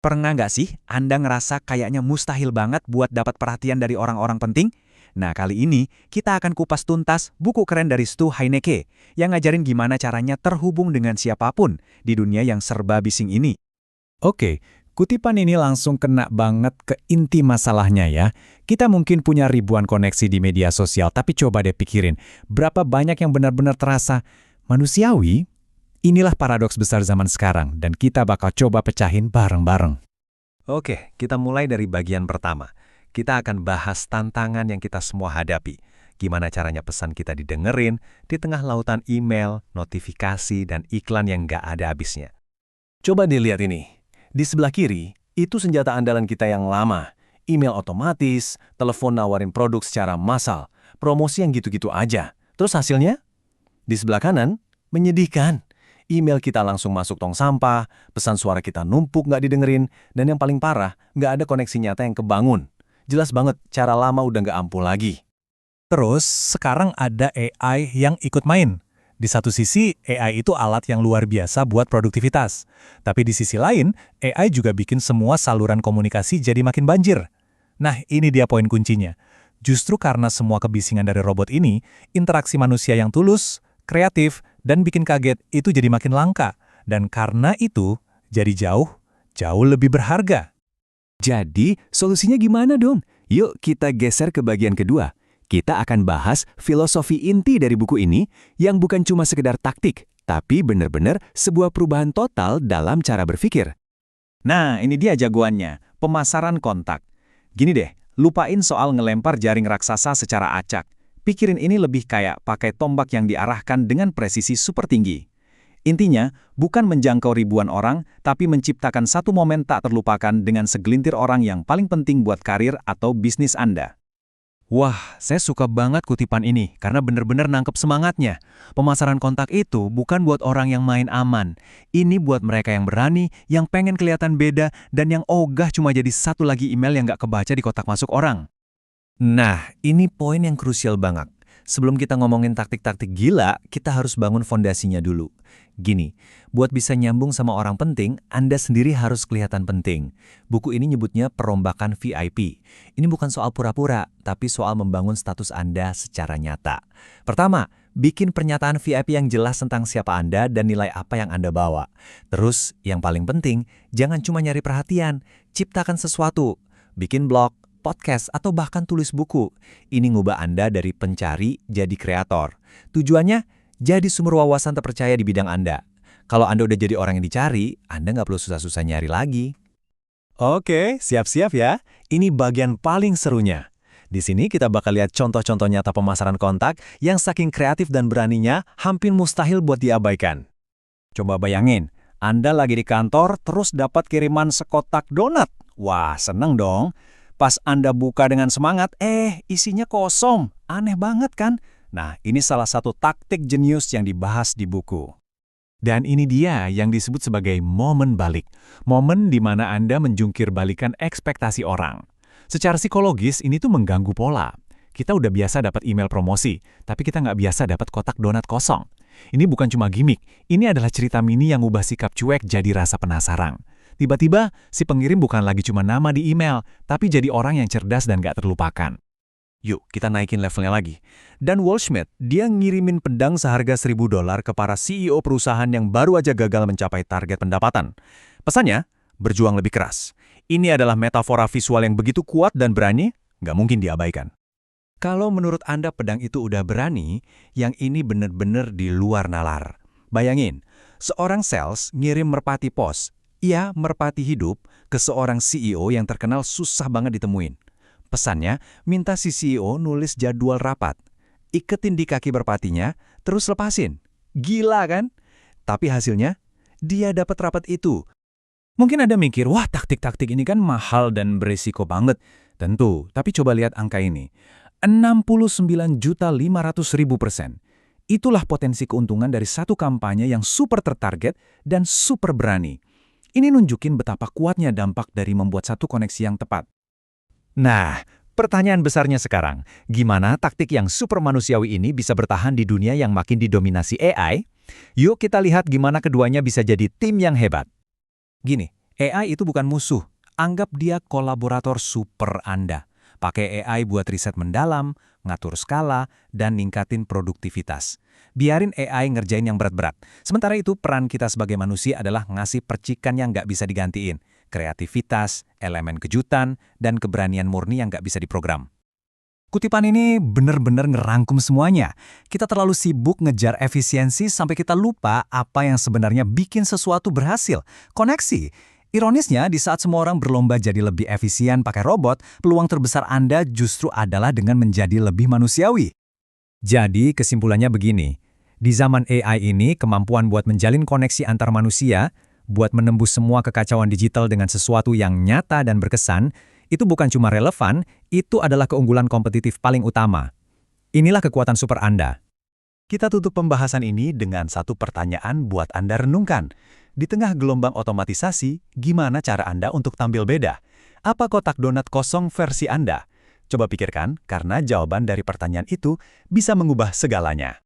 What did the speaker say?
Pernah nggak sih Anda ngerasa kayaknya mustahil banget buat dapat perhatian dari orang-orang penting? Nah, kali ini kita akan kupas tuntas buku keren dari Stu Heinecke yang ngajarin gimana caranya terhubung dengan siapapun di dunia yang serba bising ini. Oke, kutipan ini langsung kena banget ke inti masalahnya ya. Kita mungkin punya ribuan koneksi di media sosial, tapi coba deh pikirin, berapa banyak yang benar-benar terasa manusiawi? Inilah paradoks besar zaman sekarang, dan kita bakal coba pecahin bareng-bareng. Oke, kita mulai dari bagian pertama. Kita akan bahas tantangan yang kita semua hadapi. Gimana caranya pesan kita didengerin di tengah lautan email, notifikasi, dan iklan yang nggak ada habisnya. Coba dilihat ini. Di sebelah kiri, itu senjata andalan kita yang lama. Email otomatis, telepon nawarin produk secara massal, promosi yang gitu-gitu aja. Terus hasilnya? Di sebelah kanan, menyedihkan. Email kita langsung masuk tong sampah, pesan suara kita numpuk nggak didengerin, dan yang paling parah, nggak ada koneksi nyata yang kebangun. Jelas banget, cara lama udah nggak ampuh lagi. Terus, sekarang ada AI yang ikut main. Di satu sisi, AI itu alat yang luar biasa buat produktivitas. Tapi di sisi lain, AI juga bikin semua saluran komunikasi jadi makin banjir. Nah, ini dia poin kuncinya. Justru karena semua kebisingan dari robot ini, interaksi manusia yang tulus, kreatif, dan bikin kaget itu jadi makin langka. Dan karena itu, jadi jauh lebih berharga. Jadi, solusinya gimana dong? Yuk kita geser ke bagian kedua. Kita akan bahas filosofi inti dari buku ini yang bukan cuma sekedar taktik, tapi benar-benar sebuah perubahan total dalam cara berpikir. Nah, ini dia jagoannya, pemasaran kontak. Gini deh, lupain soal ngelempar jaring raksasa secara acak. Pikirin ini lebih kayak pakai tombak yang diarahkan dengan presisi super tinggi. Intinya, bukan menjangkau ribuan orang, tapi menciptakan satu momen tak terlupakan dengan segelintir orang yang paling penting buat karir atau bisnis Anda. Wah, saya suka banget kutipan ini karena bener-bener nangkep semangatnya. Pemasaran kontak itu bukan buat orang yang main aman. Ini buat mereka yang berani, yang pengen kelihatan beda, dan yang ogah cuma jadi satu lagi email yang nggak kebaca di kotak masuk orang. Nah, ini poin yang krusial banget. Sebelum kita ngomongin taktik-taktik gila, kita harus bangun fondasinya dulu. Gini, buat bisa nyambung sama orang penting, Anda sendiri harus kelihatan penting. Buku ini nyebutnya perombakan VIP. Ini bukan soal pura-pura, tapi soal membangun status Anda secara nyata. Pertama, bikin pernyataan VIP yang jelas tentang siapa Anda dan nilai apa yang Anda bawa. Terus, yang paling penting, jangan cuma nyari perhatian, ciptakan sesuatu. Bikin blog, podcast, atau bahkan tulis buku. Ini ngubah Anda dari pencari jadi kreator. Tujuannya, jadi sumber wawasan terpercaya di bidang Anda. Kalau Anda udah jadi orang yang dicari, Anda nggak perlu susah-susah nyari lagi. Oke, siap-siap ya. Ini bagian paling serunya. Di sini kita bakal lihat contoh-contoh nyata pemasaran kontak yang saking kreatif dan beraninya hampir mustahil buat diabaikan. Coba bayangin, Anda lagi di kantor terus dapat kiriman sekotak donat. Wah, seneng dong. Pas Anda buka dengan semangat, isinya kosong. Aneh banget kan? Nah, ini salah satu taktik jenius yang dibahas di buku. Dan ini dia yang disebut sebagai momen balik. Momen di mana Anda menjungkir balikan ekspektasi orang. Secara psikologis, ini tuh mengganggu pola. Kita udah biasa dapat email promosi, tapi kita nggak biasa dapat kotak donat kosong. Ini bukan cuma gimmick, ini adalah cerita mini yang ubah sikap cuek jadi rasa penasaran. Tiba-tiba, si pengirim bukan lagi cuma nama di email, tapi jadi orang yang cerdas dan gak terlupakan. Yuk, kita naikin levelnya lagi. Dan Wall Schmidt, dia ngirimin pedang seharga $1.000 ke para CEO perusahaan yang baru aja gagal mencapai target pendapatan. Pesannya, berjuang lebih keras. Ini adalah metafora visual yang begitu kuat dan berani, nggak mungkin diabaikan. Kalau menurut Anda pedang itu udah berani, yang ini bener-bener di luar nalar. Bayangin, seorang sales ngirim merpati pos, merpati hidup, ke seorang CEO yang terkenal susah banget ditemuin. Pesannya, minta si CEO nulis jadwal rapat. Iketin di kaki merpatinya, terus lepasin. Gila kan? Tapi hasilnya, dia dapat rapat itu. Mungkin Anda mikir, wah taktik-taktik ini kan mahal dan berisiko banget. Tentu, tapi coba lihat angka ini. 69.500.000%. Itulah potensi keuntungan dari satu kampanye yang super tertarget dan super berani. Ini nunjukin betapa kuatnya dampak dari membuat satu koneksi yang tepat. Nah, pertanyaan besarnya sekarang, gimana taktik yang super manusiawi ini bisa bertahan di dunia yang makin didominasi AI? Yuk kita lihat gimana keduanya bisa jadi tim yang hebat. Gini, AI itu bukan musuh, anggap dia kolaborator super Anda. Pakai AI buat riset mendalam, ngatur skala, dan ningkatin produktivitas. Biarin AI ngerjain yang berat-berat. Sementara itu, peran kita sebagai manusia adalah ngasih percikan yang nggak bisa digantiin. Kreativitas, elemen kejutan, dan keberanian murni yang nggak bisa diprogram. Kutipan ini benar-benar ngerangkum semuanya. Kita terlalu sibuk ngejar efisiensi sampai kita lupa apa yang sebenarnya bikin sesuatu berhasil. Koneksi. Ironisnya, di saat semua orang berlomba jadi lebih efisien pakai robot, peluang terbesar Anda justru adalah dengan menjadi lebih manusiawi. Jadi, kesimpulannya begini. Di zaman AI ini, kemampuan buat menjalin koneksi antar manusia, buat menembus semua kekacauan digital dengan sesuatu yang nyata dan berkesan, itu bukan cuma relevan, itu adalah keunggulan kompetitif paling utama. Inilah kekuatan super Anda. Kita tutup pembahasan ini dengan satu pertanyaan buat Anda renungkan. Di tengah gelombang otomatisasi, gimana cara Anda untuk tampil beda? Apa kotak donat kosong versi Anda? Coba pikirkan, karena jawaban dari pertanyaan itu bisa mengubah segalanya.